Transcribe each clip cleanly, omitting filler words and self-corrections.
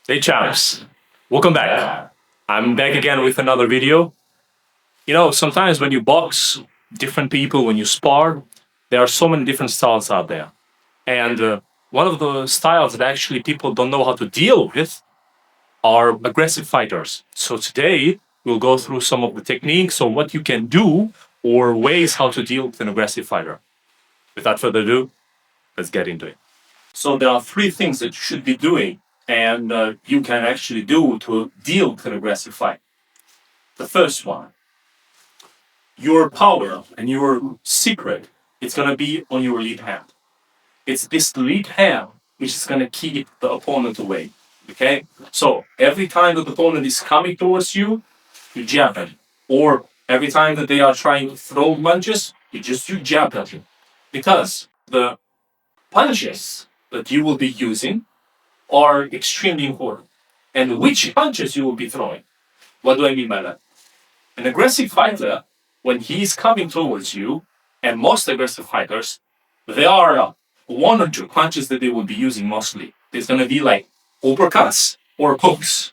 Hey champs, welcome back. I'm back again with another video. Sometimes when you box different people, when you spar, there are so many different styles out there. And one of the styles that actually people don't know how to deal with are aggressive fighters. So today we'll go through some of the techniques on what you can do or ways how to deal with an aggressive fighter. Without further ado, let's get into it. So there are three things that you should be doing and you can actually do to deal with an aggressive fight. The first one, your power and your secret, it's going to be on your lead hand. It's this lead hand which is going to keep the opponent away. Okay? So every time the opponent is coming towards you, you jab at him. Or every time that they are trying to throw punches, you jab at him. Because the punches that you will be using are extremely important. And which punches you will be throwing. What do I mean by that? An aggressive fighter, when he's coming towards you, and most aggressive fighters, there are one or two punches that they will be using mostly. There's going to be like uppercuts or hooks,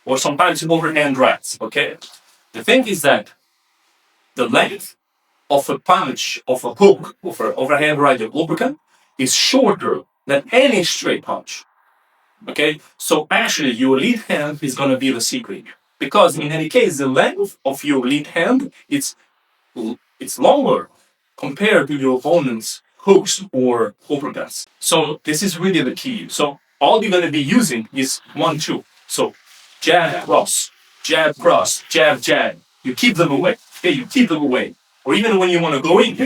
or sometimes overhand rights. Okay? The thing is that the length of a punch, of a hook, of an overhand right or uppercut is shorter than any straight punch. Okay, so actually your lead hand is going to be the secret because in any case the length of your lead hand it's longer compared to your opponent's hooks or uppercuts. So this is really the key. So all you're going to be using is 1-2. So jab cross, jab jab. You keep them away. Okay, you keep them away. Or even when you want to go in,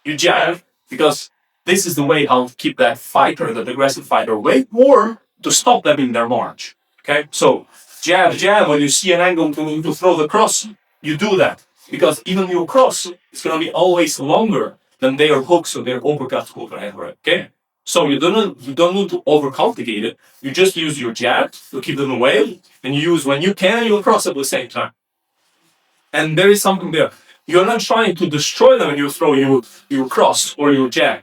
you jab because this is the way how to keep that fighter, that aggressive fighter away, or to stop them in their march. Okay, so jab. When you see an angle to throw the cross, you do that because even your cross is going to be always longer than their hooks or their uppercuts overhead. Right? Okay, so you don't need to overcomplicate it. You just use your jab to keep them away, and you use when you can your cross at the same time. And there is something there. You're not trying to destroy them when you throw your cross or your jab.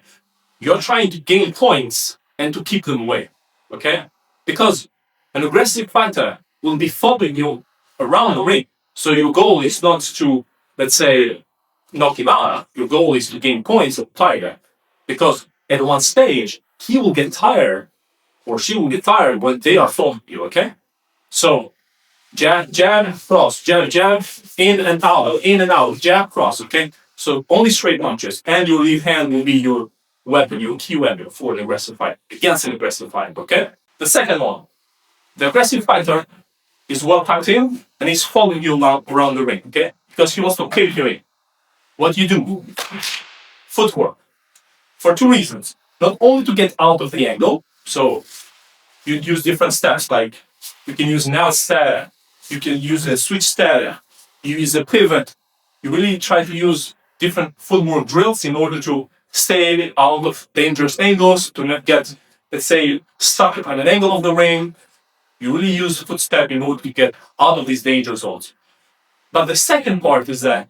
You're trying to gain points and to keep them away. Okay? Because an aggressive fighter will be following you around the ring. So your goal is not to, let's say, knock him out. Your goal is to gain points of tiger. Because at one stage, he will get tired or she will get tired when they are following you. Okay? So jab, cross, jab, in and out, jab, cross, okay? So only straight punches, and your lead hand will be your weapon, your key weapon for an aggressive fight, against an aggressive fight, okay? The second one, the aggressive fighter is well tucked in, and he's following you around the ring, okay? Because he wants to kill you in. What you do? Footwork. For two reasons. Not only to get out of the angle, so you use different steps, like you can use now step, you can use a switch step, you use a pivot. You really try to use different footwork drills in order to stay out of dangerous angles, to not get, let's say, stuck at an angle of the ring. You really use footstep in order to get out of these danger zones. But the second part is that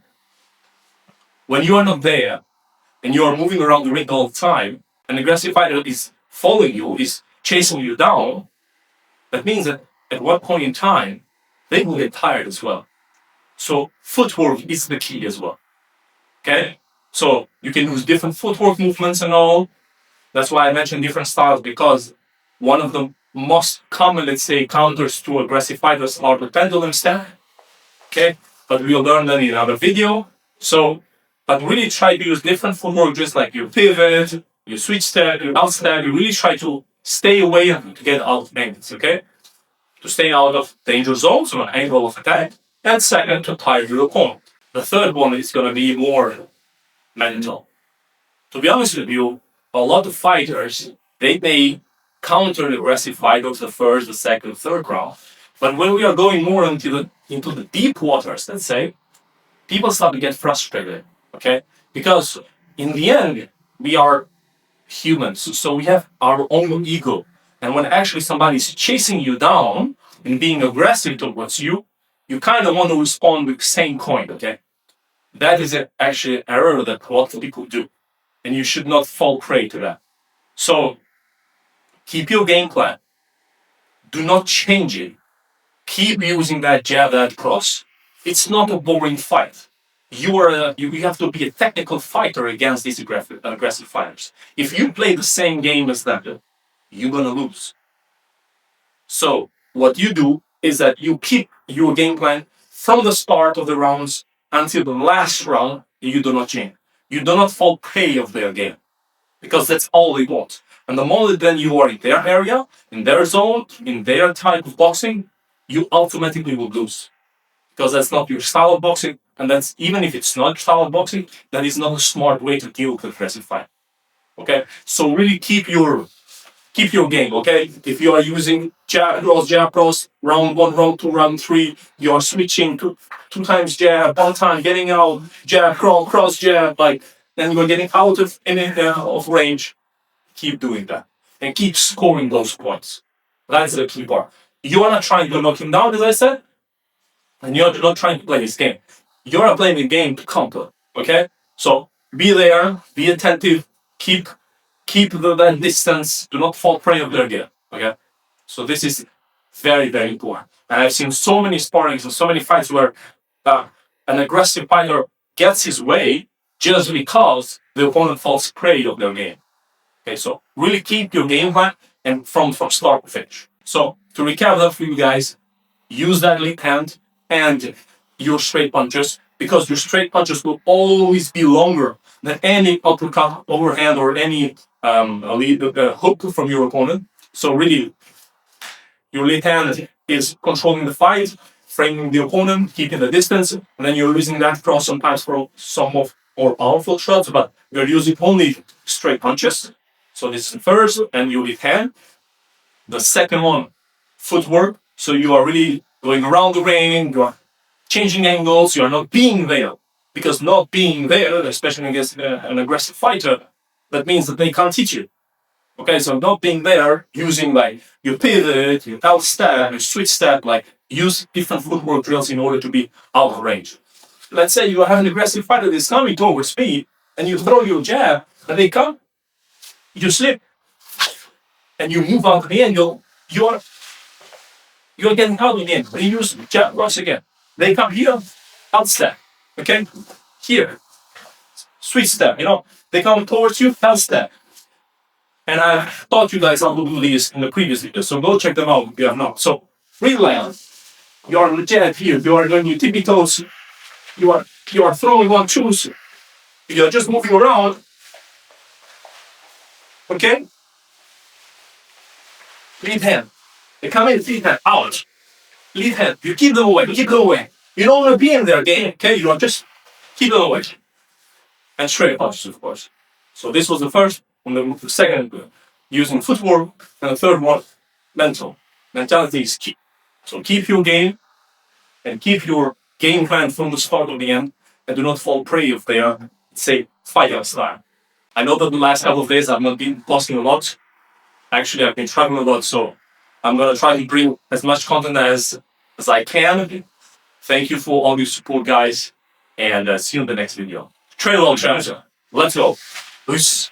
when you are not there and you are moving around the ring all the time, an aggressive fighter is following you, is chasing you down. That means that at one point in time, they will get tired as well. So footwork is the key as well. Okay? So you can use different footwork movements and all. That's why I mentioned different styles because one of the most common, let's say, counters to aggressive fighters are the pendulum step. Okay? But we'll learn that in another video. So, but really try to use different footwork, just like your pivot, your switch step, your out step. You really try to stay away to get out of angles, okay? To stay out of danger zones or angle of attack. And second, to tire your opponent. The third one is going to be more mental. To be honest with you, a lot of fighters, they may counter the aggressive fighters the first, the second, third round. But when we are going more into the deep waters, let's say, people start to get frustrated, okay? Because in the end, we are humans, so we have our own ego. And when actually somebody is chasing you down and being aggressive towards you, you kind of want to respond with the same coin, okay? That is actually an error that a lot of people do. And you should not fall prey to that. So keep your game plan. Do not change it. Keep using that jab, that cross. It's not a boring fight. You have to be a technical fighter against these aggressive fighters. If you play the same game as them, you're gonna lose. So what you do is that you keep your game plan from the start of the rounds until the last round. You do not change. You do not fall prey of their game because that's all they want. And the moment then you are in their area, in their zone, in their type of boxing, you automatically will lose because that's not your style of boxing. And that's even if it's not style of boxing, that is not a smart way to deal with aggressive fight. Okay, so really keep your game, okay? If you are using jab, cross, round one, round two, round three, you are switching two times jab, one time getting out, jab, cross, jab, like, then you're getting out of range. Keep doing that. And keep scoring those points. That's the key part. You are not trying to knock him down, as I said, and you're not trying to play his game. You're playing a game to counter, okay? So be there, be attentive, keep that distance. Do not fall prey of their game. Okay, so this is very very important. And I've seen so many sparrings and so many fights where an aggressive fighter gets his way just because the opponent falls prey of their game. Okay, so really keep your game plan and from start to finish. So to recap that for you guys, use that lead hand and your straight punches because your straight punches will always be longer than any uppercut, overhand, or any hook from your opponent. So really, your lead hand is controlling the fight, framing the opponent, keeping the distance, and then you're using that cross sometimes for some of more powerful shots, but you're using only straight punches. So this is the first, and your lead hand. The second one, footwork. So you are really going around the ring, you are changing angles, you are not being there. Because not being there, especially against an aggressive fighter, that means that they can't teach you. Okay, so not being there, using like your pivot, your out step, your switch step, like use different footwork drills in order to be out of range. Let's say you have an aggressive fighter that is coming towards me, and you throw your jab, and they come, you slip, and you move out of the angle, you're getting out in the end. They use jab cross again. They come here, out step. Okay? Here. Switch step, They come towards you, out step. And I taught you guys how to do these in the previous video, so go check them out if you have not. So, realize you are legit here, you are doing your tippy toes, you are throwing 1-2s, you are just moving around. Okay? Lead hand. They come in, lead hand, out. Lead hand. You keep them away. You don't want to be in their game, okay? You are just keep them away. And straight punches, of course. So this was the first, and the second, using footwork, and the third one, mental. Mentality is key. So keep your game, and keep your game plan from the start to the end, and do not fall prey of their, say, fighting style. I know that the last couple of days I've not been posting a lot. Actually, I've been traveling a lot, so I'm gonna try to bring as much content as I can. Thank you for all your support, guys, and see you in the next video. Train along, champions. Let's go. Peace.